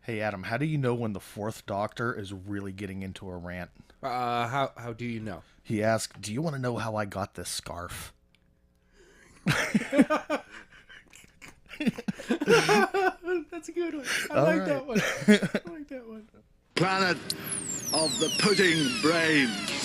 Hey Adam, how do you know when the fourth Doctor is really getting into a rant? How do you know? He asked, "Do you want to know how I got this scarf?" That's a good one. I All like right. that one. I like that one. Planet of the pudding brains.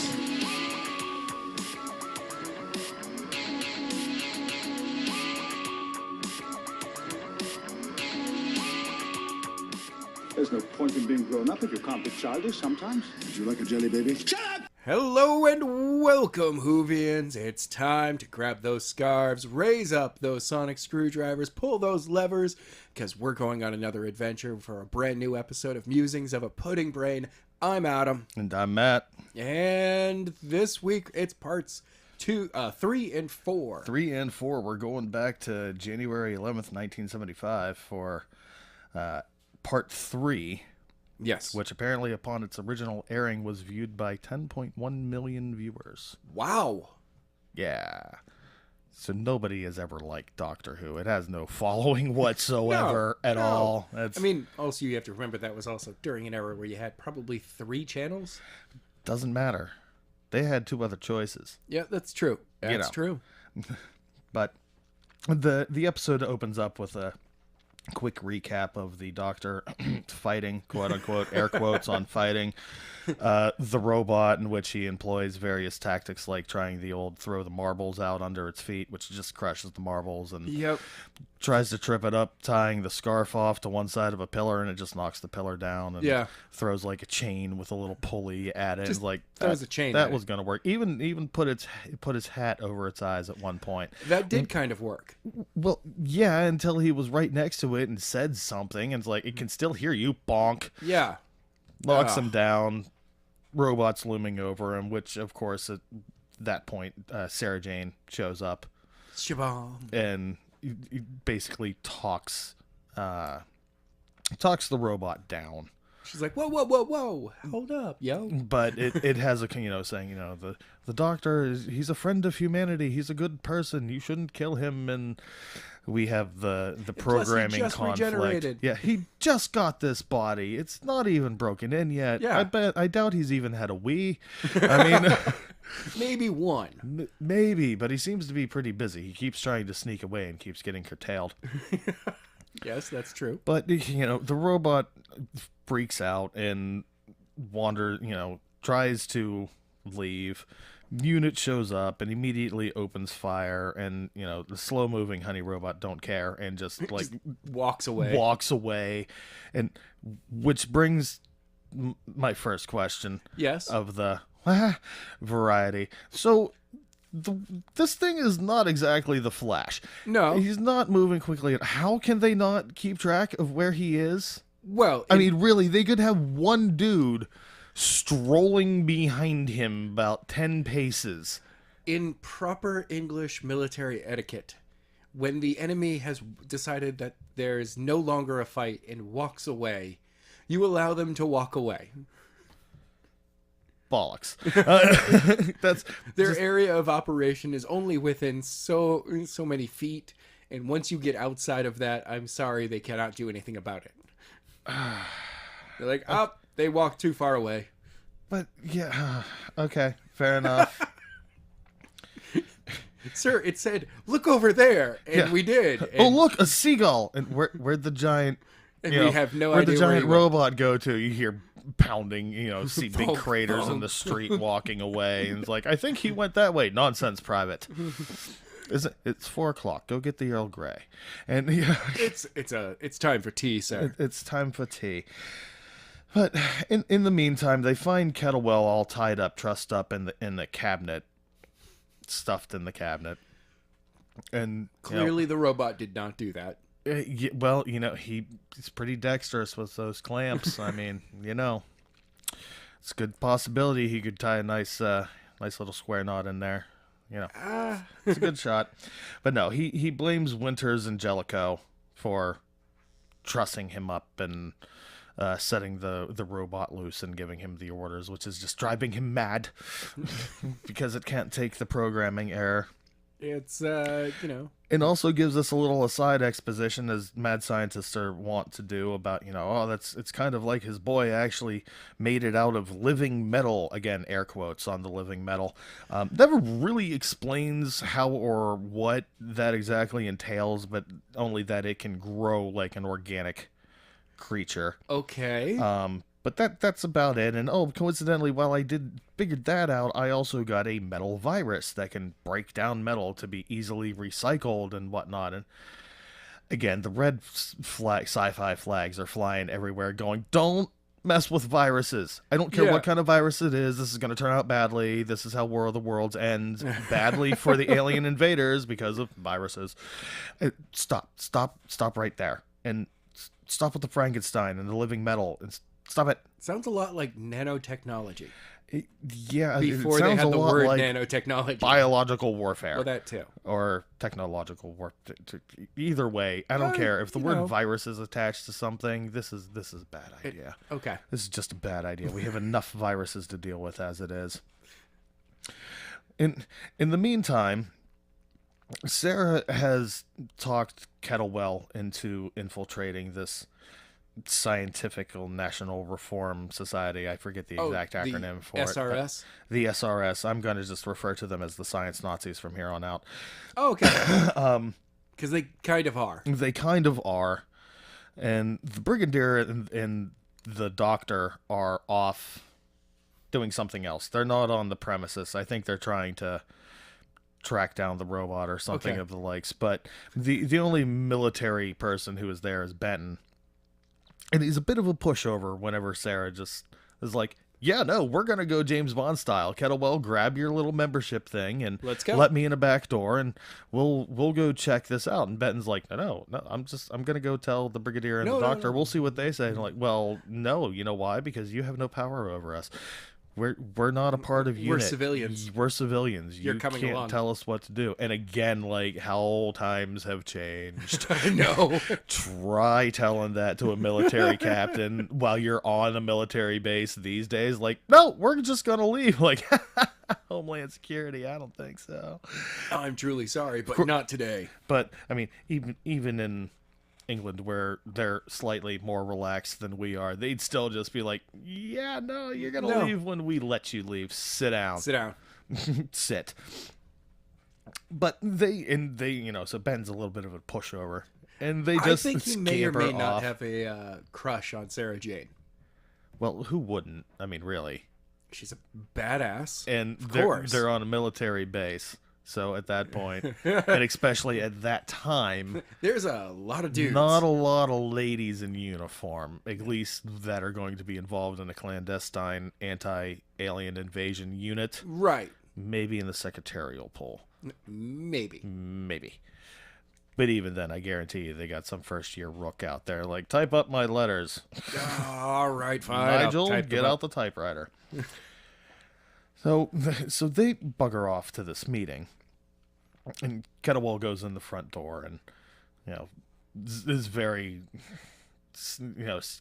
There's no point in being grown up if you can't be childish sometimes. Would you like a jelly baby? Shut up! Hello and welcome, Whovians. It's time to grab those scarves, raise up those sonic screwdrivers, pull those levers, because we're going on another adventure for a brand new episode of Musings of a Pudding Brain. I'm Adam, And I'm Matt. and this week it's parts 3 and 4. 3 and 4. We're going back to January 11th, 1975 for part 3, Yes. which apparently upon its original airing was viewed by 10.1 million viewers. Wow. Yeah. So nobody has ever liked Doctor Who. It has no following whatsoever at No. all. I mean, also you have to remember that was also during an era where you had probably 3 channels. Doesn't matter. They had 2 other choices. Yeah, that's true. That's know. true. But the episode opens up with a quick recap of the Doctor fighting, quote unquote, air quotes on fighting, the robot, in which he employs various tactics like trying the old throw the marbles out under its feet, which just crushes the marbles, and Yep. tries to trip it up, tying the scarf off to one side of a pillar, and it just knocks the pillar down, and Yeah. throws like a chain with a little pulley at it. Just Like throws that, a chain that at was it. gonna work. Even put his hat over its eyes at one point. That did kind of work. Well, yeah, until he was right next to it and said something, and it's like, it can still hear you, bonk. Yeah. Locks Ugh. him down, robots looming over him, which, of course, at that point, Sarah Jane shows up Shabam. and he basically talks the robot down. She's like, whoa, whoa, whoa, whoa. Hold up, yo. But it has a, saying, the Doctor, he's a friend of humanity, he's a good person, you shouldn't kill him, and we have the plus he programming just conflict. regenerated. Yeah, he just got this body. It's not even broken in yet. Yeah. I doubt he's even had a wee. I mean, Maybe one. maybe, but he seems to be pretty busy. He keeps trying to sneak away and keeps getting curtailed. Yes, that's true. But, the robot freaks out and tries to leave. Unit shows up and immediately opens fire, and, the slow-moving honey robot don't care and just, like, Walks away. walks away. And which brings my first question Yes. of the variety. So, this thing is not exactly the Flash. No. He's not moving quickly. How can they not keep track of where he is? Well, I mean, really, they could have one dude strolling behind him about 10 paces. in proper English military etiquette, when the enemy has decided that there is no longer a fight and walks away, you allow them to walk away. Bollocks. That's Their area of operation is only within so many feet, and once you get outside of that, I'm sorry, they cannot do anything about it. They're like, they walked too far away. But yeah, okay, fair enough. Sir, it said, look over there, and Yeah. we did. Oh, And- look, a seagull! And where'd the giant? And we have no where'd idea the where giant he went. robot go to? You hear pounding. See big Bonk, craters in bonk. the street, walking away, and it's like, I think he went that way. Nonsense, Private. It's 4:00. Go get the Earl Grey, and yeah, It's time for tea, sir. it's time for tea. But in the meantime, they find Kettlewell all tied up, trussed up in the cabinet, stuffed in the cabinet, and Clearly, the robot did not do that. well, he's pretty dexterous with those clamps. I mean, it's a good possibility he could tie a nice little square knot in there. It's a good shot. But no, he blames Winters and Jellicoe for trussing him up and setting the robot loose and giving him the orders, which is just driving him mad because it can't take the programming error. It's, It also gives us a little aside exposition, as mad scientists are wont to do, about, it's kind of like his boy actually made it out of living metal. Again, air quotes on the living metal. Never really explains how or what that exactly entails, but only that it can grow like an organic creature. Okay. But that's about it. And coincidentally, while I did figured that out, I also got a metal virus that can break down metal to be easily recycled and whatnot. And again, the red sci-fi flags are flying everywhere, going, "Don't mess with viruses. I don't care what kind of virus it is. This is going to turn out badly. This is how War of the Worlds ends badly for the alien invaders because of viruses." Stop right there, and stop with the Frankenstein and the living metal. And stop it. Sounds a lot like nanotechnology. Before they it sounds had a the lot word like nanotechnology. biological warfare. Well, that too. Or technological warfare. Either way, I don't care. If the word virus is attached to something, this is a bad idea. Okay. This is just a bad idea. We have enough viruses to deal with as it is. In the meantime, Sarah has talked Kettlewell into infiltrating this Scientific National Reform Society. I forget the exact acronym for SRS? it. The SRS. I'm going to just refer to them as the Science Nazis from here on out. Oh, okay. Because they kind of are. They kind of are. And the Brigadier and the Doctor are off doing something else. They're not on the premises. I think they're trying to track down the robot or something of the likes. But the only military person who is there is Benton. And he's a bit of a pushover whenever Sarah just is like, "Yeah, no, we're going to go James Bond style. Kettlewell, grab your little membership thing and let's go. Let me in a back door and we'll go check this out." And Benton's like, no, I'm going to go tell the Brigadier and the Doctor. We'll see what they say. And I'm like, "Well, no, you know why? Because you have no power over us. We're not a part of UNIT. We're civilians. We're civilians. You're you coming can't along. tell us what to do." And again, like, how times have changed. I know. Try telling that to a military captain while you're on a military base these days. Like, "No, we're just gonna leave." Like, Homeland Security, I don't think so. I'm truly sorry, but not today. But I mean, even in England, where they're slightly more relaxed than we are, they'd still just be like, "Yeah, no, you're gonna leave when we let you leave. Sit down. Sit down." Sit. But they so Ben's a little bit of a pushover, and they just I think he may or may scamper not off. have a crush on Sarah Jane. Well, who wouldn't? I mean, really. She's a badass. And of course. they're on a military base, so at that point, and especially at that time, There's a lot of dudes. not a lot of ladies in uniform, at least that are going to be involved in a clandestine anti-alien invasion unit. Right. Maybe in the secretarial pool. Maybe. But even then, I guarantee you they got some first-year rook out there, like, "Type up my letters." All right, fine. Nigel, I'll type get them out up. the typewriter. So they bugger off to this meeting, and Kettlewell goes in the front door, and is very,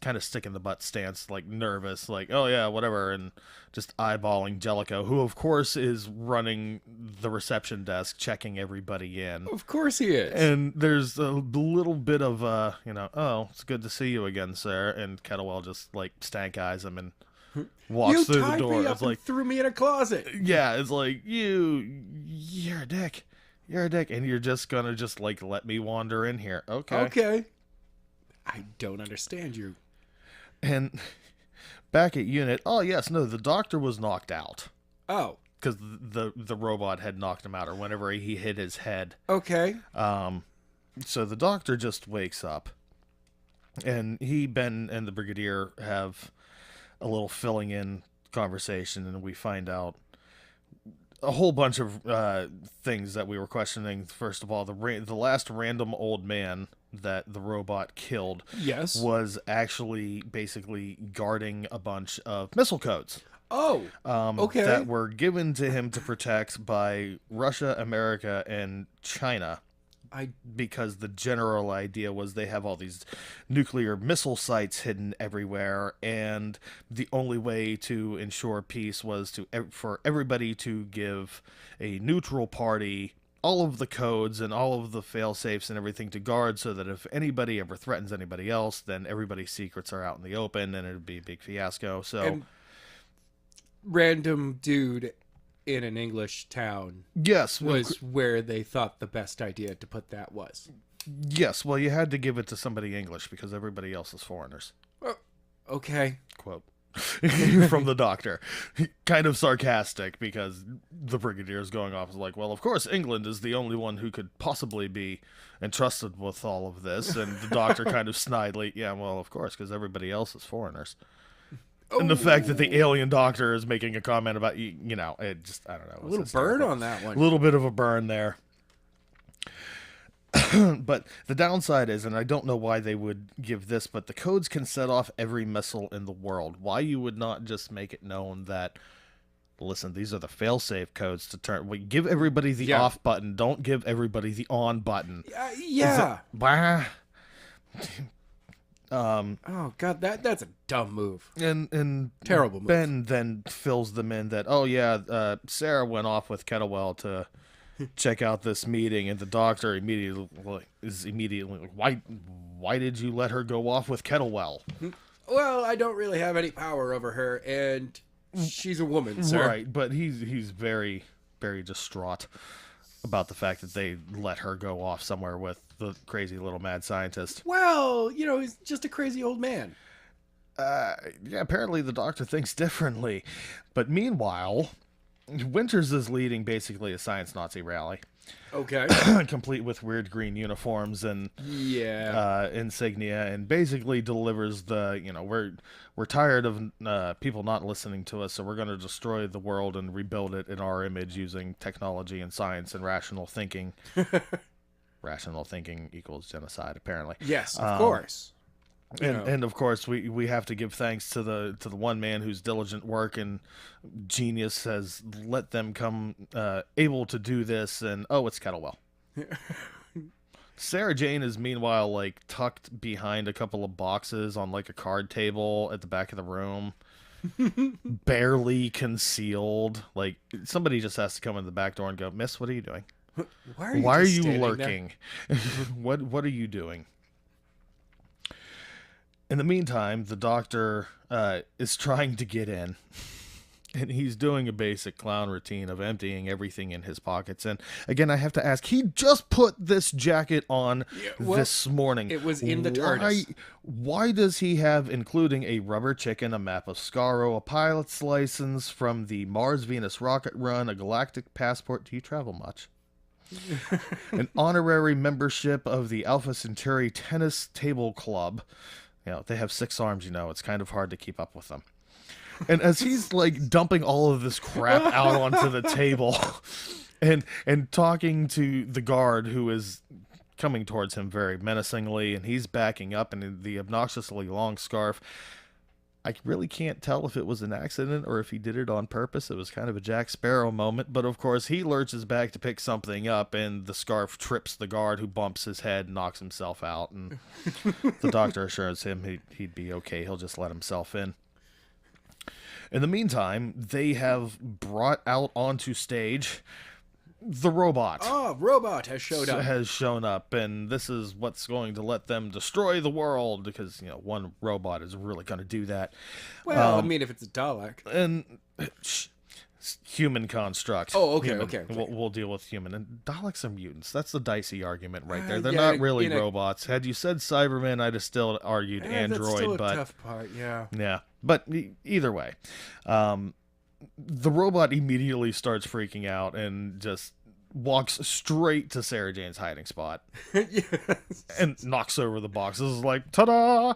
kind of stick in the butt stance, like nervous, like, "Oh yeah, whatever," and just eyeballing Jellicoe, who of course is running the reception desk, checking everybody in. Of course he is. And there's a little bit of "Oh, it's good to see you again, sir." And Kettlewell just like stank eyes him and walks you through the tied door. me up It's like, and threw me in a closet. yeah, it's like, you're a dick. You're a dick, and you're just gonna like let me wander in here. Okay. I don't understand you. And back at unit, the Doctor was knocked out Oh, because the robot had knocked him out, or whenever he hit his head. okay. So the Doctor just wakes up, and Ben and the Brigadier have a little filling in conversation, and we find out a whole bunch of things that we were questioning. First of all, the last random old man that the robot killed Yes. was actually basically guarding a bunch of missile codes. Oh, okay. That were given to him to protect by Russia, America, and China. Because the general idea was they have all these nuclear missile sites hidden everywhere, and the only way to ensure peace was for everybody to give a neutral party all of the codes and all of the fail safes and everything to guard, so that if anybody ever threatens anybody else, then everybody's secrets are out in the open, and it'd be a big fiasco. So, And random dude in an English town yes, was where they thought the best idea to put that was. yes. Well, you had to give it to somebody English because everybody else is foreigners. Okay. Quote from the doctor, kind of sarcastic, because the brigadier is going off as like, well, of course England is the only one who could possibly be entrusted with all of this, and the doctor kind of snidely, yeah, well, of course, because everybody else is foreigners. And the fact that the alien doctor is making a comment about, you know, it just, I don't know, A little burn on that one. a little bit of a burn there. But the downside is, and I don't know why they would give this, but the codes can set off every missile in the world. Why you would not just make it known that, listen, these are the fail-safe codes to turn. We give everybody the off button. Don't give everybody the on button. Yeah. Oh God, that's a dumb move. And Terrible move. Ben then fills them in that, oh yeah, Sarah went off with Kettlewell to check out this meeting, and the doctor immediately like, why did you let her go off with Kettlewell? Well, I don't really have any power over her, and she's a woman, sir. Right, but he's very, very distraught about the fact that they let her go off somewhere with the crazy little mad scientist. Well, you know, he's just a crazy old man. Yeah, apparently the doctor thinks differently. But meanwhile, Winters is leading basically a science Nazi rally, Okay. complete with weird green uniforms and Yeah. insignia, and basically delivers the, you know, we're tired of people not listening to us, so we're going to destroy the world and rebuild it in our image using technology and science and rational thinking. Rational thinking equals genocide, apparently. Yes, of course. And of course we have to give thanks to the one man whose diligent work and genius has let them come able to do this, and it's Kettlewell. Sarah Jane is meanwhile like tucked behind a couple of boxes on like a card table at the back of the room. Barely concealed. Like somebody just has to come in the back door and go, "Miss, what are you doing? Why are you lurking? What are you doing?" In the meantime, the doctor is trying to get in, and he's doing a basic clown routine of emptying everything in his pockets. And again, I have to ask, he just put this jacket on this morning. It was in the TARDIS. Why does he have, including a rubber chicken, a map of Skaro, a pilot's license from the Mars-Venus rocket run, a galactic passport? Do you travel much? An honorary membership of the Alpha Centauri Tennis Table Club. You know, they have 6 arms, you know, it's kind of hard to keep up with them. And as he's like dumping all of this crap out onto the table and talking to the guard who is coming towards him very menacingly, and he's backing up in the obnoxiously long scarf, I really can't tell if it was an accident or if he did it on purpose. It was kind of a Jack Sparrow moment, but of course he lurches back to pick something up, and the scarf trips the guard, who bumps his head and knocks himself out, and the doctor assures him he'd be okay, he'll just let himself in. In the meantime, they have brought out onto stage the robot. Oh, robot has shown up. And this is what's going to let them destroy the world, because, you know, one robot is really going to do that. Well, I mean, if it's a Dalek. And human construct. Oh, okay, Human. okay. We'll deal with human. And Daleks are mutants. That's the dicey argument right there. They're yeah, not really in a- robots. Had you said Cybermen, I'd have still argued android, That's still a but tough part, yeah. yeah. But either way, the robot immediately starts freaking out and just walks straight to Sarah Jane's hiding spot. Yes. And knocks over the boxes like, ta-da!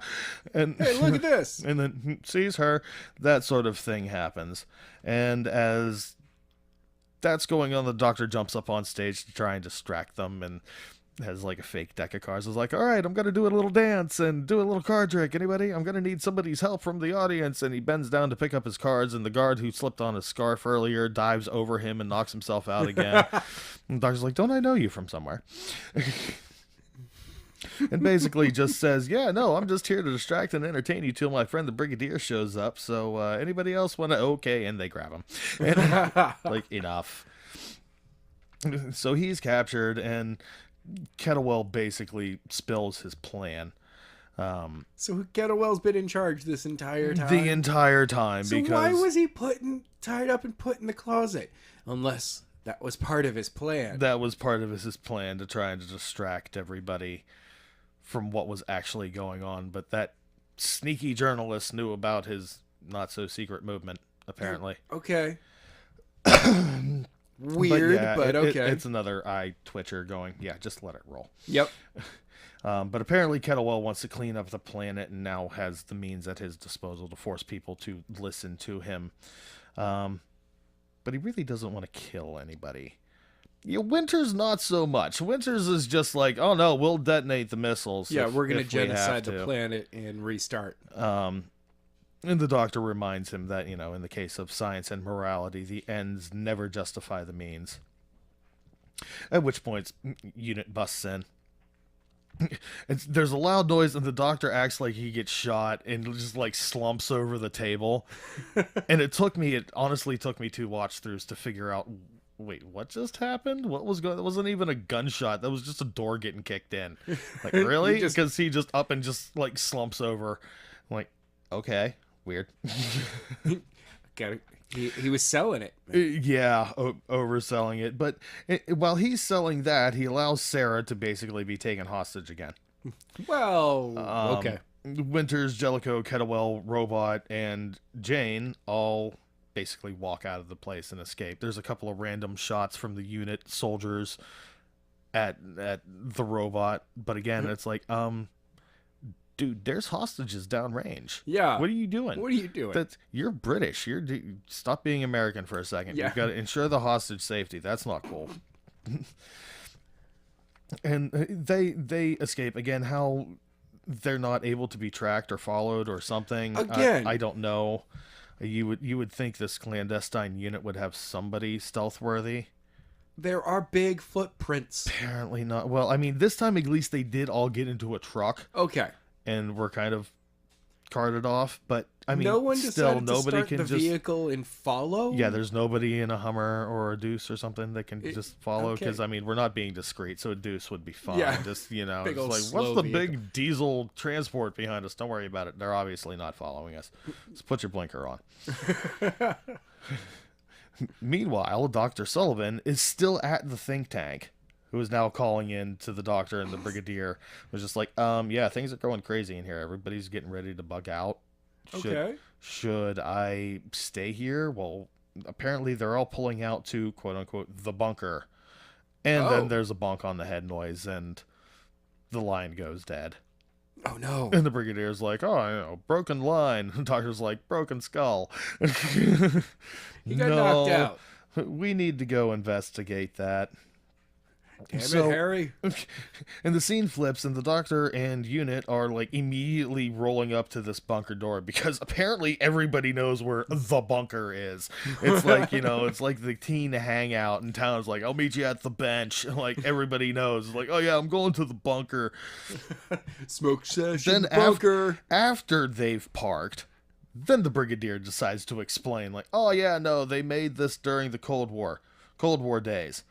And Hey, look at this. and then sees her. That sort of thing happens. And as that's going on, the doctor jumps up on stage to try and distract them, and has like a fake deck of cards. Is like, all right, I'm gonna do a little dance and do a little card trick. Anybody? I'm gonna need somebody's help from the audience. And he bends down to pick up his cards, and the guard who slipped on his scarf earlier dives over him and knocks himself out again. And the doctor's like, don't I know you from somewhere? And basically just says, yeah, no, I'm just here to distract and entertain you till my friend the Brigadier shows up. So anybody else want to? Okay, and they grab him. And like, enough. So he's captured, and Kettlewell basically spills his plan. So Kettlewell's been in charge this entire time. The entire time, So because why was he tied up and put in the closet? Unless that was part of his plan. that was part of his plan to try and to distract everybody from what was actually going on. But that sneaky journalist knew about his not so secret movement, apparently. Okay. Weird, but okay. It's another eye twitcher going, yeah, just let it roll. Yep. But apparently Kettlewell wants to clean up the planet and now has the means at his disposal to force people to listen to him. But he really doesn't want to kill anybody. Winters not so much. Winters is just like, oh no, we'll detonate the missiles. Yeah, we're going to if we genocide have the to. planet and restart. And the Doctor reminds him that, in the case of science and morality, the ends never justify the means. At which point, Unit busts in. There's a loud noise, and the Doctor acts like he gets shot and just like slumps over the table. And it honestly took me 2 watch-throughs to figure out, wait, what just happened? What was going? That wasn't even a gunshot. That was just a door getting kicked in. Like, really? Because he just up and just like slumps over. I'm like, okay, weird. He was selling it. Yeah, overselling it. But while he's selling that, he allows Sarah to basically be taken hostage again. Well, okay. Winters, Jellicoe, Kettlewell, Robot, and Jane all basically walk out of the place and escape. There's a couple of random shots from the unit soldiers at the robot, but again, it's like, dude, there's hostages downrange. Yeah. What are you doing? What are you doing? You're British. Stop being American for a second. Yeah. You've got to ensure the hostage safety. That's not cool. And they escape again. How they're not able to be tracked or followed or something. Again, I don't know. You would think this clandestine unit would have somebody stealth worthy. there are big footprints. Apparently not. Well, I mean, this time at least they did all get into a truck. Okay. And were kind of carted off, but I mean, no one still decided nobody to start can the just vehicle and follow. Yeah, there's nobody in a Hummer or a Deuce or something that can just follow because okay. I mean, we're not being discreet, so a Deuce would be fine. Yeah. Just Big it's old like slow what's the vehicle. big diesel transport behind us? Don't worry about it. They're obviously not following us. Just put your blinker on. Meanwhile, Dr. Sullivan is still at the think tank, who is now calling in to the doctor, and the brigadier was just like, yeah, things are going crazy in here. Everybody's getting ready to bug out. Should I stay here? Well, apparently they're all pulling out to, quote unquote, the bunker. And then there's a bonk on the head noise, and the line goes dead. Oh, no. And the brigadier's like, broken line. The doctor's like, broken skull. He got knocked out. We need to go investigate that. Damn it, Harry. And the scene flips, and the doctor and unit are like immediately rolling up to this bunker door because apparently everybody knows where the bunker is. It's like, it's like the teen hangout in town. It's like, I'll meet you at the bench. Like everybody knows. It's like, oh yeah, I'm going to the bunker. Smoke session, Then bunker. after they've parked, then the brigadier decides to explain, like, oh yeah, no, they made this during the Cold War days.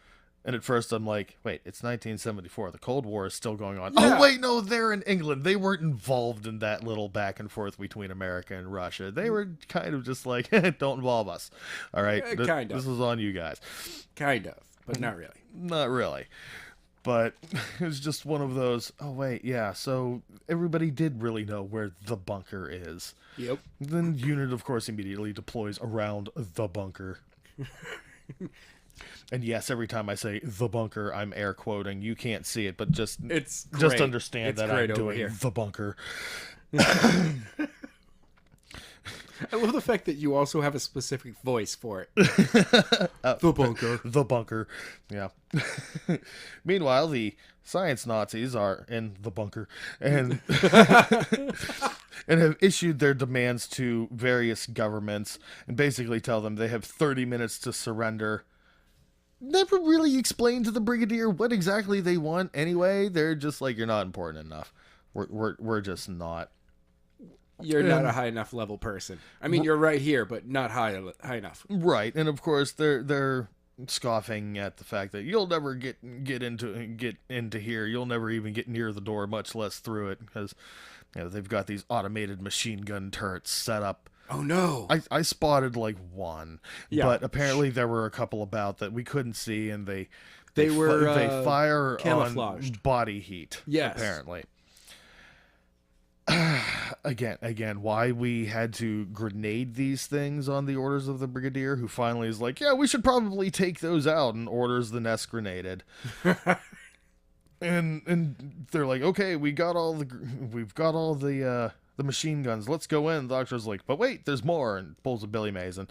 And at first I'm like, wait, it's 1974. The Cold War is still going on. Yeah. Oh, wait, no, they're in England. They weren't involved in that little back and forth between America and Russia. They were kind of just like, don't involve us. All right? Kind of. This is on you guys. Kind of, but not really. Not really. But it was just one of those, oh, wait, yeah, so everybody did really know where the bunker is. Yep. Then unit, of course, immediately deploys around the bunker. And yes, every time I say the bunker, I'm air quoting. You can't see it, but just understand that I'm doing here. the bunker. I love the fact that you also have a specific voice for it. The bunker. The bunker. Yeah. Meanwhile, the science Nazis are in the bunker and and have issued their demands to various governments and basically tell them they have 30 minutes to surrender. Never really explained to the brigadier what exactly they want anyway. They're just like, you're not important enough. We're just not. You're not a high enough level person. I mean, you're right here, but not high enough. Right. And of course they're scoffing at the fact that you'll never get into here. You'll never even get near the door, much less through it, because they've got these automated machine gun turrets set up. Oh no! I spotted like one, Yeah. but apparently there were a couple about that we couldn't see, and they fire camouflaged. on body heat. Yes. Apparently. Again, why we had to grenade these things on the orders of the brigadier, who finally is like, yeah, we should probably take those out, and orders the nest grenaded. and they're like, okay, we've got all the machine guns. Let's go in. The doctor's like, but wait, there's more, and pulls a Billy Mays and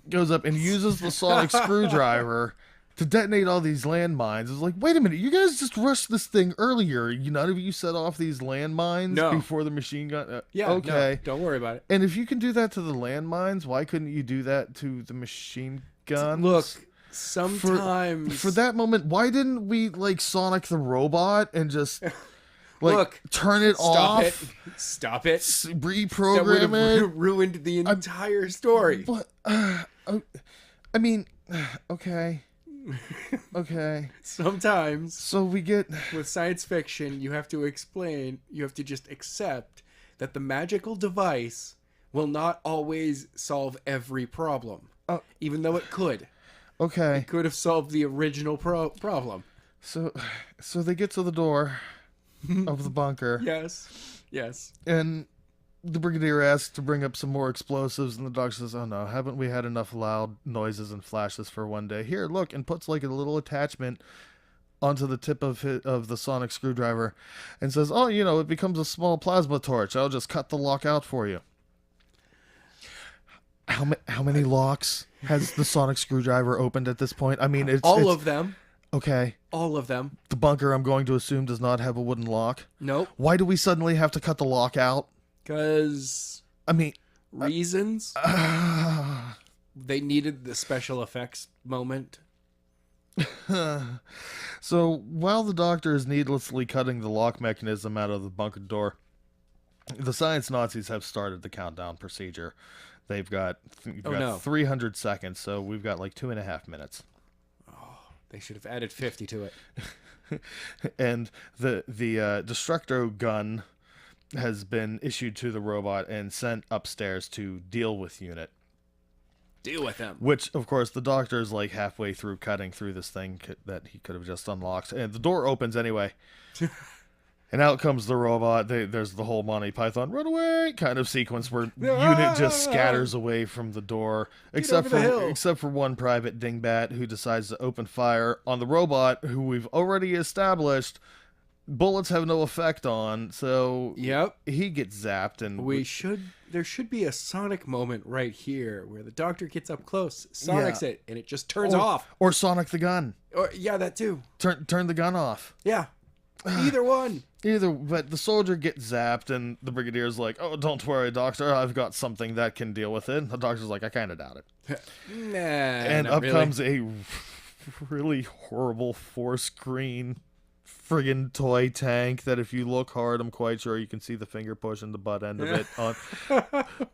goes up and uses the sonic screwdriver to detonate all these landmines. It's like, wait a minute, you guys just rushed this thing earlier. None of you set off these landmines before the machine gun? Yeah, okay. No, don't worry about it. And if you can do that to the landmines, why couldn't you do that to the machine guns? Look, sometimes... For that moment, why didn't we, like, Sonic the Robot and just... Like, Look, turn it off. Stop it. Reprogram that would it. have ruined the entire story. But, I mean, okay. Okay. Sometimes, So we get... with science fiction, you have to just accept that the magical device will not always solve every problem. Even though it could. Okay. It could have solved the original problem. So they get to the door of the bunker. Yes. And the brigadier asks to bring up some more explosives, and the doctor says, oh no, haven't we had enough loud noises and flashes for one day? Here, look, and puts like a little attachment onto the tip of the sonic screwdriver and says, oh, it becomes a small plasma torch. I'll just cut the lock out for you. How many locks has the sonic screwdriver opened at this point? I mean, it's all of them. Okay. All of them. The bunker, I'm going to assume, does not have a wooden lock. Nope. Why do we suddenly have to cut the lock out? Because... I mean... reasons? They needed the special effects moment. So, while the doctor is needlessly cutting the lock mechanism out of the bunker door, the science Nazis have started the countdown procedure. They've got, 300 seconds, so we've got like 2.5 minutes. They should have added 50 to it. And the Destructo gun has been issued to the robot and sent upstairs to deal with unit. Deal with them. Which, of course, the doctor is like halfway through cutting through this thing that he could have just unlocked. And the door opens anyway. And out comes the robot. There's the whole Monty Python run away kind of sequence where unit just scatters away from the door, except for one private dingbat who decides to open fire on the robot, who we've already established bullets have no effect on. So he gets zapped, and there should be a Sonic moment right here where the doctor gets up close, Sonic's it, and it just turns off. Or Sonic the gun. Or that too. Turn the gun off. Yeah. Either one. But the soldier gets zapped, and the brigadier's like, oh, don't worry, doctor, I've got something that can deal with it. And the doctor's like, I kind of doubt it. Nah, and up comes a really horrible 4-screen friggin' toy tank that if you look hard, I'm quite sure you can see the finger pushing the butt end of it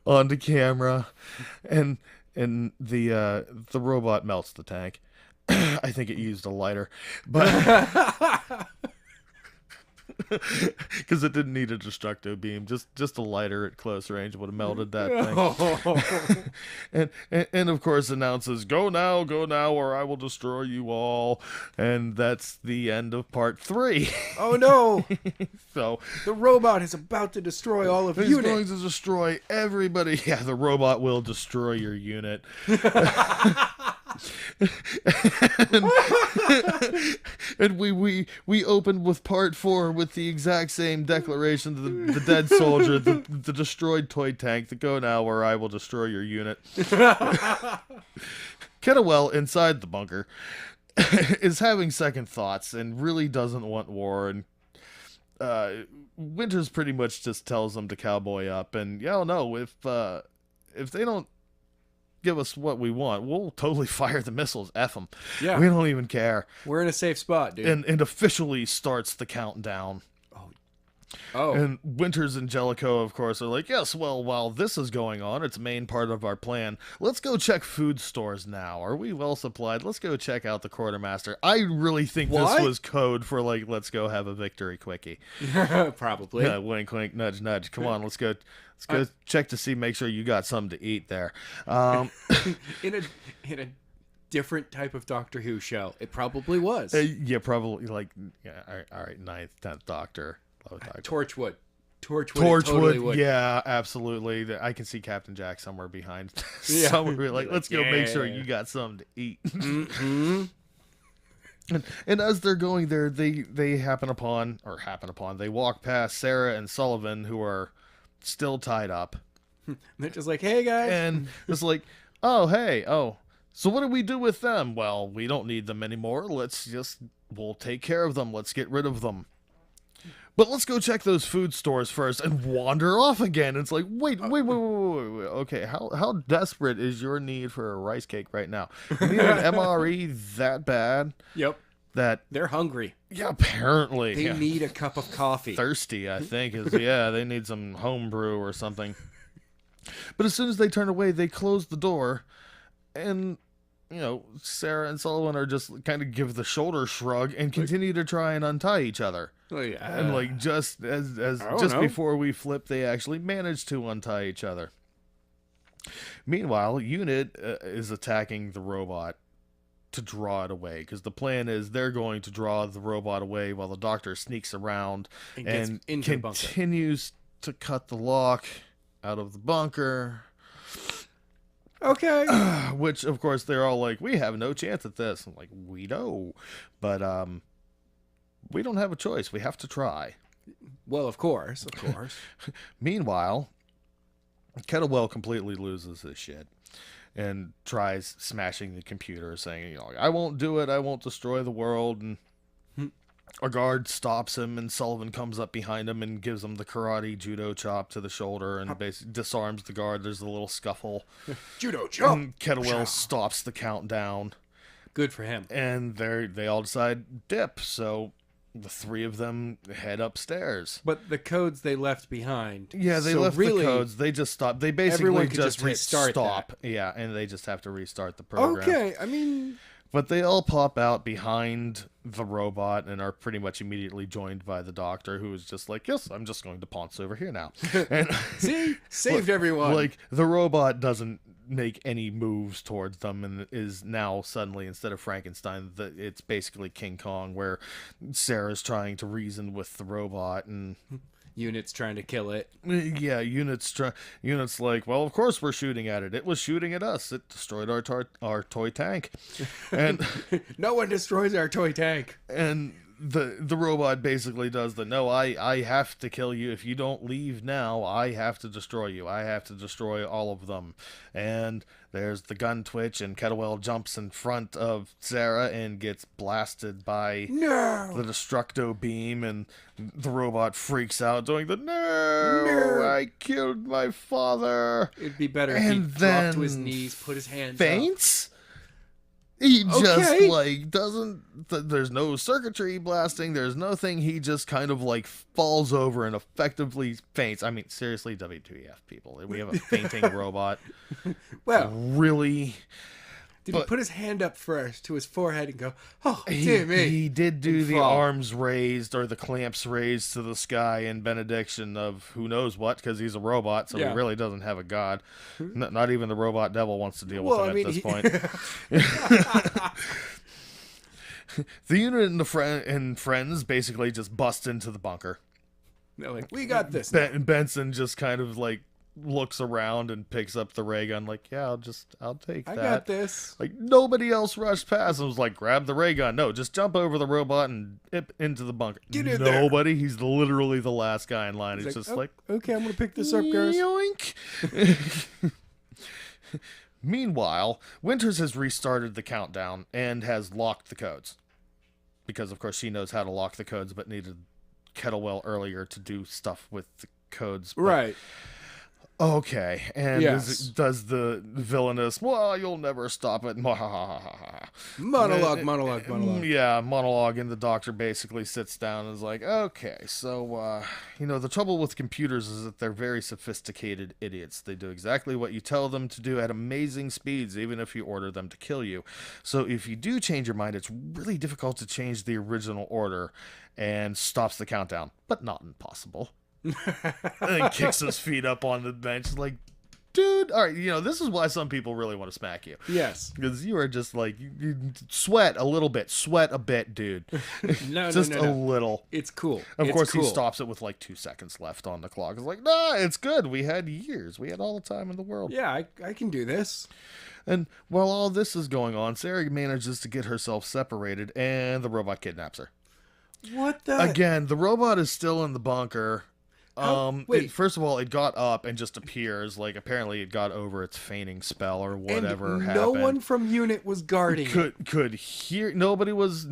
on the camera. And the robot melts the tank. I think it used a lighter. But... because it didn't need a destructo beam, just a lighter at close range would have melted that thing. and of course announces, go now, or I will destroy you all. And that's the end of part 3. Oh no. So the robot is about to destroy all of unit. He's going to destroy everybody. Yeah, the robot will destroy your unit. And we opened with part 4 with the exact same declaration: the dead soldier, the destroyed toy tank, the go now or I will destroy your unit. Kettlewell inside the bunker is having second thoughts and really doesn't want war, and Winters pretty much just tells them to cowboy up, and if they don't give us what we want, we'll totally fire the missiles. F them. Yeah. We don't even care. We're in a safe spot, dude. And officially starts the countdown. Oh, Oh, And Winters and Jellicoe, of course, are like, yes, well, while this is going on, it's a main part of our plan. Let's go check food stores now. Are we well supplied? Let's go check out the quartermaster. I really think What? this was code for, like, let's go have a victory quickie. probably. Yeah, wink, wink, nudge, nudge. Come on, let's go check to see, make sure you got something to eat there. In a different type of Doctor Who show, it probably was. Yeah, probably, like, yeah, all right, 9th, 10th Doctor. 11th Doctor. Torchwood. Torchwood. Torchwood, Totally would. yeah, absolutely. I can see Captain Jack somewhere behind. Yeah. Somewhere like, let's go make sure yeah. you got something to eat. Mm-hmm. And as they're going there, they walk past Sarah and Sullivan, who are still tied up, They're just like, hey guys. and it's like, oh hey, oh, so what do we do with them? Well, we don't need them anymore. We'll take care of them. Let's get rid of them. But let's go check those food stores first, and wander off again. It's like, wait. Okay, how desperate is your need for a rice cake right now? You need an MRE that bad? Yep. That, They're hungry. yeah, apparently. They yeah. need a cup of coffee. Thirsty, I think, they need some homebrew or something. But as soon as they turn away, they close the door, and, Sarah and Sullivan are just kind of give the shoulder shrug and continue to try and untie each other. Oh, yeah. And like just as don't just know. before we flip, they actually manage to untie each other. Meanwhile, Unit is attacking the robot to draw it away, because the plan is they're going to draw the robot away while the Doctor sneaks around And gets and into the bunker. continues to cut the lock out of the bunker. Okay. Which, of course, they're all like, we have no chance at this. I'm like, we know, but we don't have a choice. We have to try. Well, of course. Meanwhile, Kettlewell completely loses his shit and tries smashing the computer, saying, I won't do it. I won't destroy the world. And a guard stops him, and Sullivan comes up behind him and gives him the karate judo chop to the shoulder and basically disarms the guard. There's a little scuffle. Judo jump. And Kettlewell stops the countdown, Good for him. and they all decide dip. So the three of them head upstairs. But the codes they left behind. Yeah, they so left really, the codes. They just stopped. They basically everyone could just just hit restart stop. Yeah, and they just have to restart the program. Okay, I mean, But they all pop out behind the robot and are pretty much immediately joined by the Doctor, who is just like, yes, I'm just going to pounce over here now. And see, saved everyone. like, the robot doesn't make any moves towards them and is now suddenly, instead of Frankenstein, it's basically King Kong, where Sarah's trying to reason with the robot, and Unit's trying to kill it. yeah, Unit's like, well, of course we're shooting at it. It was shooting at us. It destroyed our toy tank, and No one destroys our toy tank. and the robot basically does the, no, I have to kill you. If you don't leave now, I have to destroy you. I have to destroy all of them. And there's the gun twitch, and Kettlewell jumps in front of Sarah and gets blasted by No. the Destructo beam, and the robot freaks out, doing the, no, I killed my father. It'd be better And if he dropped to his then knees, put his hands up. Faints? He just, Okay. like, doesn't... there's no circuitry blasting. There's nothing. He just kind of, like, falls over and effectively faints. I mean, seriously, WTF, people. We have a fainting robot. Well, Really? did he put his hand up first to his forehead and go, oh, dear me. He did do And the fall. arms raised, or the clamps raised to the sky in benediction of who knows what, because he's a robot, so Yeah. he really doesn't have a god. Not even the robot devil wants to deal with Well, him I mean, at this he- point. The unit and friends basically just bust into the bunker. They're like, we got this. Benson just kind of like looks around and picks up the ray gun, like, yeah, I'll take I that. got this. Like, nobody else rushed past and was like, grab the ray gun. No, just jump over the robot and dip into the bunker. Get in there. Nobody. He's literally the last guy in line. He's just "Oh, like, okay, I'm going to pick this up, guys. yoink. Meanwhile, Winters has restarted the countdown and has locked the codes. Because, of course, she knows how to lock the codes, but needed Kettlewell earlier to do stuff with the codes. But Right. Okay, and Yes. does the villainous, well, you'll never stop it. Monologue. Yeah, monologue, and the doctor basically sits down and is like, okay, so, the trouble with computers is that they're very sophisticated idiots. They do exactly what you tell them to do at amazing speeds, even if you order them to kill you. So if you do change your mind, it's really difficult to change the original order, and stops the countdown, but not impossible. And then kicks his feet up on the bench, like, dude, all right, this is why some people really want to smack you. Yes. Because you are just like, you sweat a bit, dude. No, Just no. a little. It's cool. Of It's course, cool. he stops it with like 2 seconds left on the clock. It's like, nah, it's good. We had years. We had all the time in the world. Yeah, I can do this. And while all this is going on, Sarah manages to get herself separated, and the robot kidnaps her. What the? Again, the robot is still in the bunker. Wait. First of all, it got up and just appears. Like, apparently it got over its feigning spell or whatever and happened. no one from Unit was guarding it. Could hear. Nobody was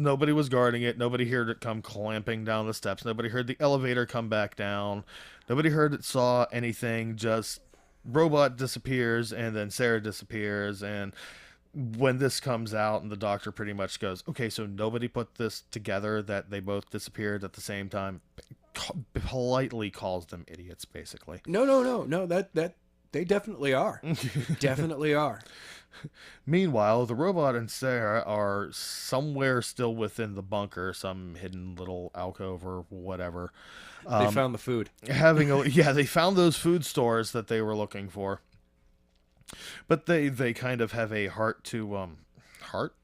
guarding it. Nobody heard it come clamping down the steps. Nobody heard the elevator come back down. Nobody heard it, saw anything. Just robot disappears, and then Sarah disappears. And when this comes out, and the doctor pretty much goes, okay, so nobody put this together that they both disappeared at the same time. Politely calls them idiots, basically. No. That they definitely are. Definitely are. Meanwhile, the robot and Sarah are somewhere still within the bunker, some hidden little alcove or whatever. They found the food. They found those food stores that they were looking for. But they kind of have a heart,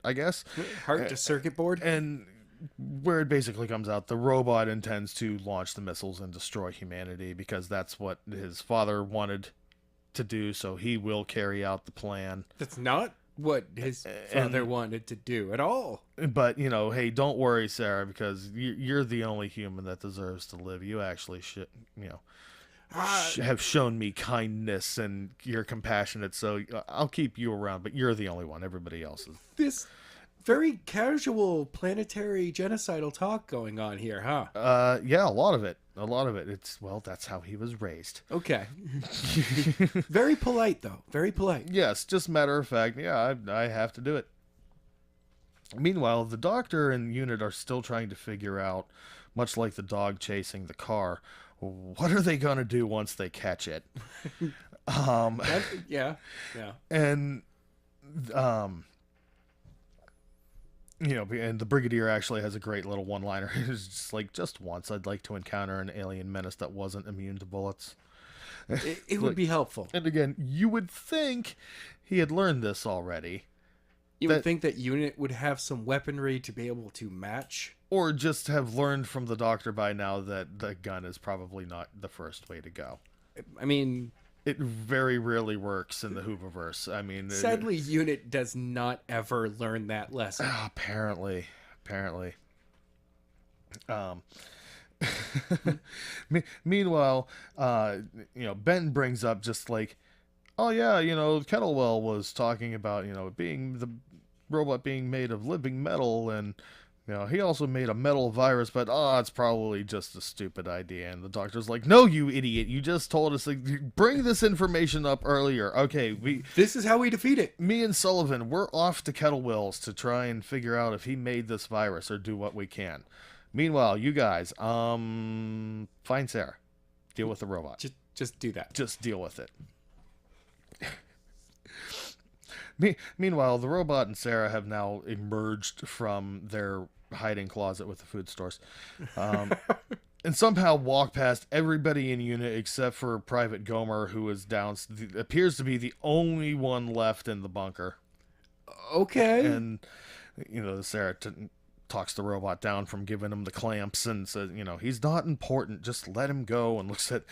I guess. Heart to circuit board. And where it basically comes out, the robot intends to launch the missiles and destroy humanity because that's what his father wanted to do, so he will carry out the plan. That's not what his father wanted to do at all. But, hey, don't worry, Sarah, because you're the only human that deserves to live. You actually should, have shown me kindness and you're compassionate, so I'll keep you around, but you're the only one. Everybody else is. This very casual planetary genocidal talk going on here, huh? Yeah, a lot of it. That's how he was raised. Okay. Very polite, though. Very polite. Yes, just matter of fact, yeah, I have to do it. Meanwhile, the doctor and Unit are still trying to figure out, much like the dog chasing the car, what are they going to do once they catch it? Yeah. And, and the Brigadier actually has a great little one-liner. It's just like, just once, I'd like to encounter an alien menace that wasn't immune to bullets. It would be helpful. And again, you would think he had learned this already. You would think that Unit would have some weaponry to be able to match. Or just have learned from the doctor by now that the gun is probably not the first way to go. I mean, it very rarely works in the Hooververse. I mean, sadly, Unit does not ever learn that lesson. Apparently. Meanwhile, Ben brings up just like, oh yeah, Kettlewell was talking about, being the robot being made of living metal, and he also made a metal virus, but it's probably just a stupid idea. And the doctor's like, no, you idiot, you just told us, like, bring this information up earlier. Okay, this is how we defeat it. Me and Sullivan, we're off to Kettlewell's to try and figure out if he made this virus or do what we can. Meanwhile, you guys, find Sarah, deal with the robot. Just do that. Just deal with it. Meanwhile, the robot and Sarah have now emerged from their hiding closet with the food stores, and somehow walk past everybody in Unit except for Private Gomer, who is appears to be the only one left in the bunker. Okay. And Sarah talks the robot down from giving him the clamps and says, he's not important, just let him go, and looks at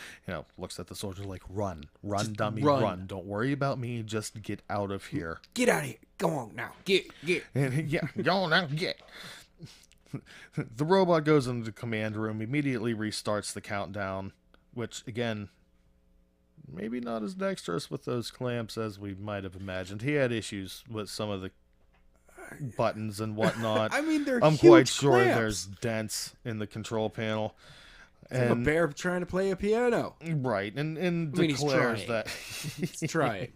the soldier like, run, just dummy, run. Don't worry about me, just get out of here. Get out of here. Go on now. Get. And yeah, go on now, get. The robot goes into the command room, immediately restarts the countdown, which, again, maybe not as dexterous with those clamps as we might have imagined. He had issues with some of the buttons and whatnot. I mean, they're I'm huge quite sure clamps. there's dents in the control panel. It's like a bear trying to play a piano. Right, and I mean, he's declares trying. that He's trying.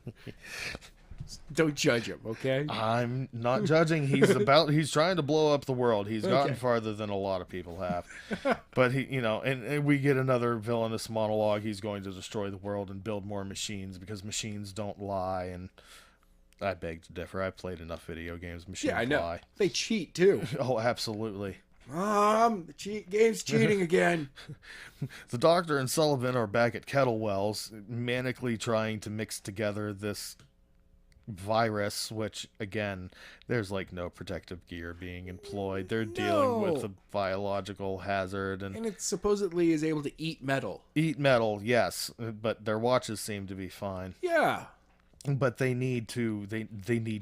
Don't judge him, okay? I'm not judging. He's trying to blow up the world. He's gotten Okay. farther than a lot of people have. But and we get another villainous monologue. He's going to destroy the world and build more machines because machines don't lie. And I beg to differ. I've played enough video games. Machines Yeah, I know. lie. They cheat too. Oh, absolutely. The game's cheating again. The Doctor and Sullivan are back at Kettlewells, manically trying to mix together this virus, which, again, there's like no protective gear being employed. They're dealing with No. a biological hazard and And it supposedly is able to eat metal. eat metal, yes, but their watches seem to be fine. Yeah. But they need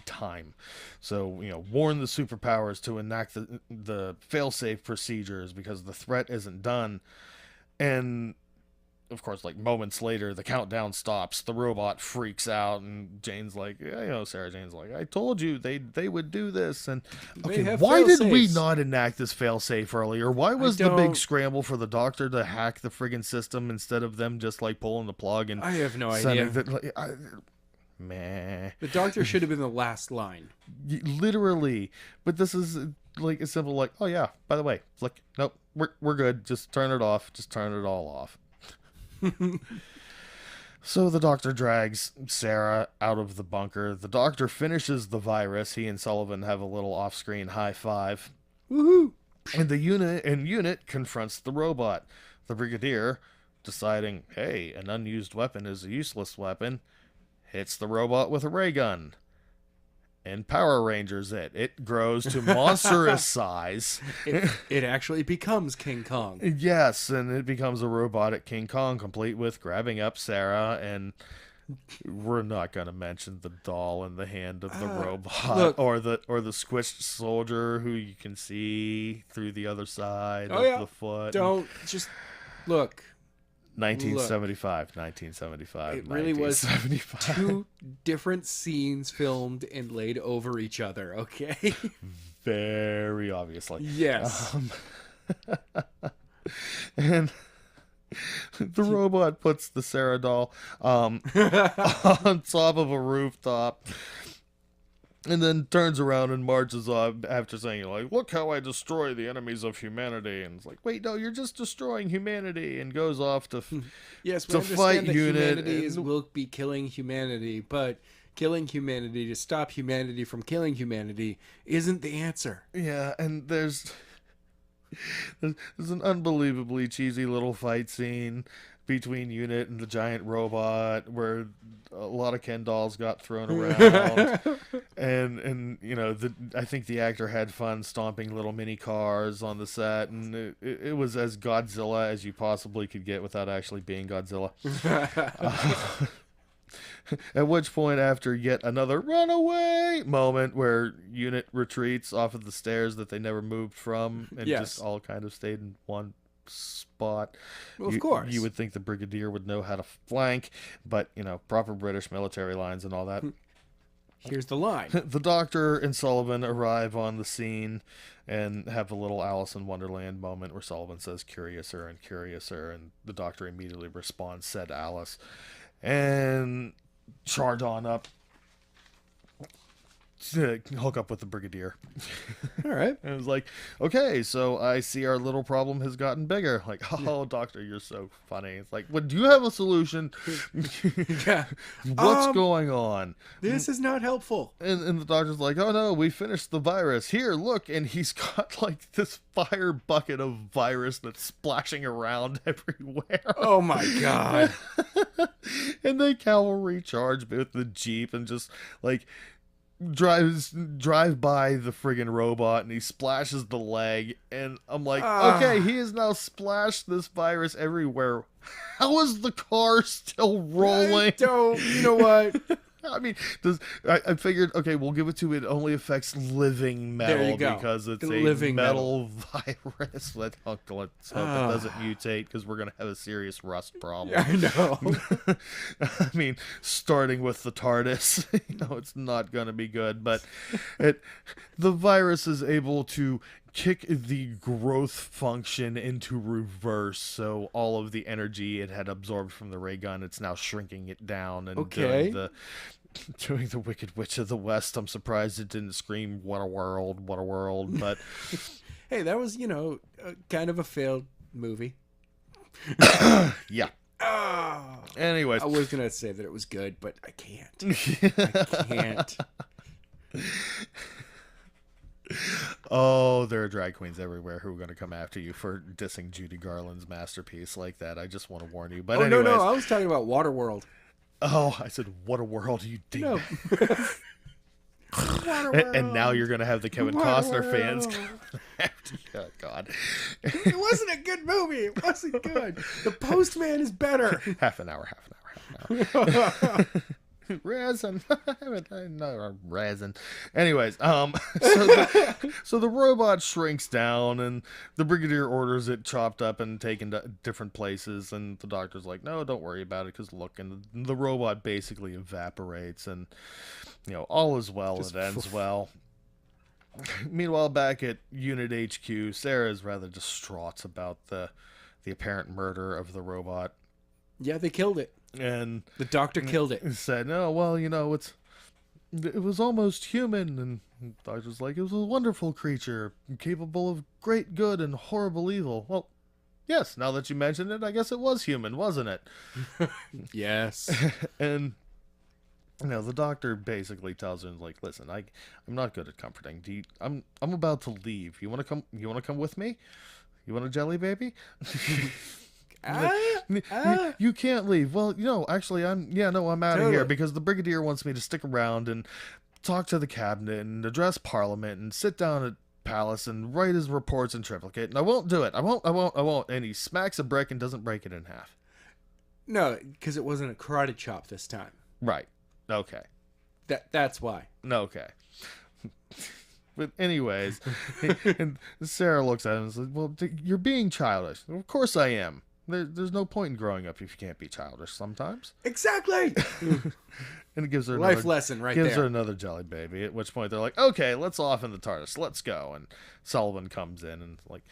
time. So, warn the superpowers to enact the failsafe procedures because the threat isn't done. And of course, like moments later, the countdown stops. The robot freaks out, and Jane's like, Sarah Jane's like, I told you they would do this. And okay, have why did we fail-safes. not enact this failsafe earlier? Why was the big don't- scramble for the Doctor to hack the friggin' system instead of them just like pulling the plug and I have no sending idea. meh. The Doctor should have been the last line. Literally. But this is like a simple like, oh yeah, by the way, flick. Nope, we're good. Just turn it off. Just turn it all off. So the Doctor drags Sarah out of the bunker. The Doctor finishes the virus. He and Sullivan have a little off-screen high five. Woohoo! And the unit confronts the robot. The Brigadier, deciding, hey, an unused weapon is a useless weapon, hits the robot with a ray gun. And Power Rangers it. It grows to monstrous size. It actually becomes King Kong. Yes, and it becomes a robotic King Kong, complete with grabbing up Sarah, and we're not going to mention the doll in the hand of the robot, look. or the squished soldier who you can see through the other side Oh, of yeah. the foot. Don't just look. 1975, 1975, It really was 1975. Two different scenes filmed and laid over each other, okay? Very obviously. Yes. And the robot puts the Sarah doll on top of a rooftop and then turns around and marches off after saying, like, look how I destroy the enemies of humanity. And it's like, wait, no, you're just destroying humanity. And goes off to Yes, we to understand fight that unit humanity and- will be killing humanity, but killing humanity to stop humanity from killing humanity isn't the answer. Yeah, and there's an unbelievably cheesy little fight scene between Unit and the giant robot where a lot of Ken dolls got thrown around. and I think the actor had fun stomping little mini cars on the set, and it was as Godzilla as you possibly could get without actually being Godzilla. At which point, after yet another runaway moment where Unit retreats off of the stairs that they never moved from and Yes. just all kind of stayed in one spot. Well, of course. You would think the Brigadier would know how to flank, but, proper British military lines and all that. Here's the line. The Doctor and Sullivan arrive on the scene and have a little Alice in Wonderland moment where Sullivan says, curiouser and curiouser, and the Doctor immediately responds, said Alice. And charge on up to hook up with the Brigadier. All right. And it was like, okay, so I see our little problem has gotten bigger. Like, oh, Doctor, you're so funny. It's like, well, do you have a solution? Yeah. What's going on? This is not helpful. And the Doctor's like, oh no, we finished the virus. Here, look. And he's got like this fire bucket of virus that's splashing around everywhere. Oh my god. And they cavalry charge with the Jeep and just like drive by the friggin' robot, and he splashes the leg, and I'm like, okay, he has now splashed this virus everywhere. How is the car still rolling? You know what? I mean, I figured, okay, we'll give it to it. It only affects living metal There you go. because it's a Living metal virus. Let's hope it doesn't mutate because we're going to have a serious rust problem. I know. I mean, starting with the TARDIS, it's not going to be good. But the virus is able to kick the growth function into reverse, so all of the energy it had absorbed from the ray gun, it's now shrinking it down and Okay. doing the Wicked Witch of the West. I'm surprised it didn't scream, what a world, but Hey, that was, kind of a failed movie. yeah. Oh, Anyways, I was going to say that it was good, but I can't. I can't. oh, there are drag queens everywhere who are going to come after you for dissing Judy Garland's masterpiece like that. I just want to warn you. But Oh, anyways, no, I was talking about Waterworld. oh, I said, what a world, you ding. No. And now you're going to have the Kevin Costner fans come after you. Oh, God. It wasn't a good movie. It wasn't good. The Postman is better. half an hour. Resin. No, resin. Anyways, so the robot shrinks down and the Brigadier orders it chopped up and taken to different places, and the doctor's like, no, don't worry about it, because look, and the robot basically evaporates, and all is well. It ends well. Meanwhile, back at Unit HQ, Sarah is rather distraught about the apparent murder of the robot. Yeah, they killed it. And The doctor killed it. said, no, well, it was almost human. And the doctor's like, it was a wonderful creature, capable of great good and horrible evil. Well, yes, now that you mention it, I guess it was human, wasn't it? Yes. And the doctor basically tells him, like, listen, I'm not good at comforting. I'm about to leave. You want to come with me? You want a jelly baby? You can't leave. Well, actually, I'm out of here because the Brigadier wants me to stick around and talk to the cabinet and address Parliament and sit down at Palace and write his reports in triplicate. And I won't do it. I won't. And he smacks a brick and doesn't break it in half. No, because it wasn't a karate chop this time. Right. Okay. That's why. Okay. But anyways, and Sarah looks at him and says, well, you're being childish. Of course I am. There's no point in growing up if you can't be childish sometimes. Exactly. And it gives her Life lesson right gives there. her another jelly baby, at which point they're like, okay, let's off in the TARDIS. Let's go. And Sullivan comes in and like,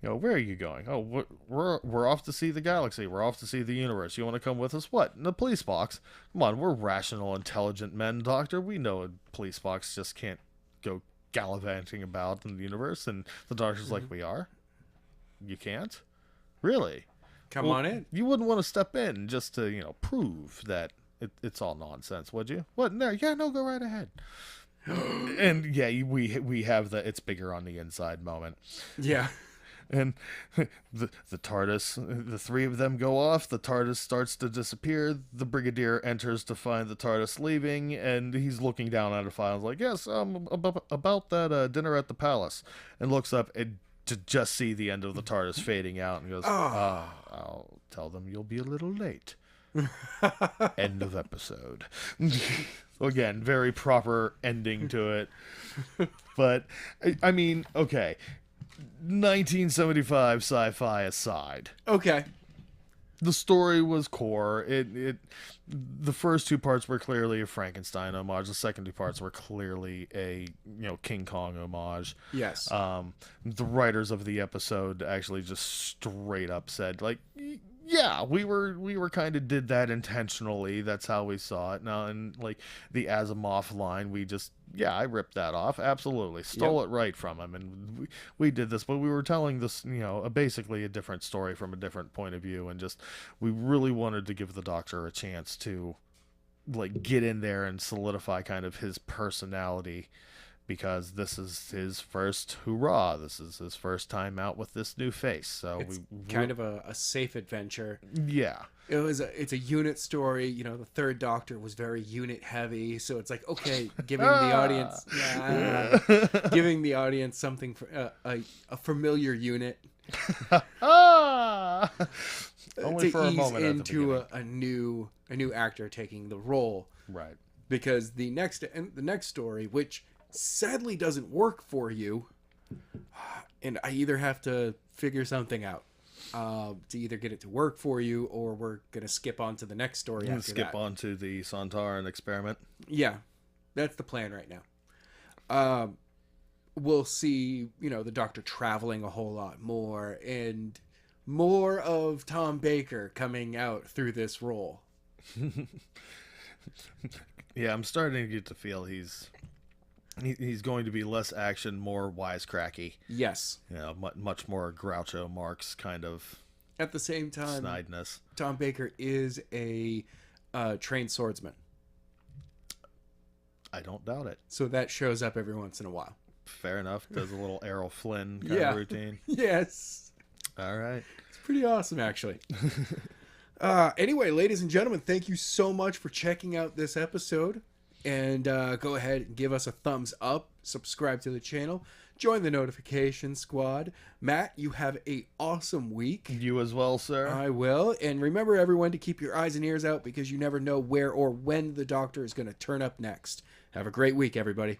where are you going? Oh, we're off to see the galaxy. We're off to see the universe. You want to come with us? What? In the police box? Come on, we're rational, intelligent men, Doctor. We know a police box just can't go gallivanting about in the universe. And the Doctor's like, we are? You can't? Really? Come on in. You wouldn't want to step in just to, prove that it's all nonsense, would you? What? No, yeah, no, go right ahead. And yeah, we have the it's bigger on the inside moment. Yeah. And the TARDIS, the three of them go off. The TARDIS starts to disappear. The Brigadier enters to find the TARDIS leaving, and he's looking down at a file. He's like, yes, about that dinner at the palace, and looks up and to just see the end of the TARDIS fading out, and goes, I'll tell them you'll be a little late. End of episode. Again, very proper ending to it. But I mean, okay. 1975 sci-fi aside, Okay. the story was core. The first two parts were clearly a Frankenstein homage. The second two parts were clearly a King Kong homage. Yes. The writers of the episode actually just straight up said, like, yeah, we were kind of did that intentionally. That's how we saw it. Now, and like the Asimov line, I ripped that off. Absolutely. Stole it right from him. And we did this, but we were telling this, basically a different story from a different point of view. And we really wanted to give the Doctor a chance to like get in there and solidify kind of his personality, because this is his first hurrah. This is his first time out with this new face. So It's kind of a safe adventure. yeah. It's a unit story. The third Doctor was very unit heavy, so it's like, okay, giving the audience something for a familiar unit. Only for a ease moment into a new actor taking the role, right. because the next story, which sadly doesn't work for you, and I either have to figure something out to either get it to work for you, or we're gonna skip on to the next story after Skip that. on to the Sontaran experiment. Yeah, that's the plan right now. we'll see, the Doctor traveling a whole lot more, and more of Tom Baker coming out through this role. Yeah, I'm starting to get to feel he's going to be less action, more wisecracky. Yes. Much more Groucho Marx kind of At the same time, snideness. Tom Baker is a trained swordsman. I don't doubt it. So that shows up every once in a while. Fair enough. Does a little Errol Flynn kind of routine. Yes. All right. It's pretty awesome, actually. Anyway, ladies and gentlemen, thank you so much for checking out this episode. And go ahead and give us a thumbs up. Subscribe to the channel. Join the notification squad. Matt, you have a awesome week. You as well, sir. I will. And remember, everyone, to keep your eyes and ears out because you never know where or when the Doctor is going to turn up next. Have a great week, everybody.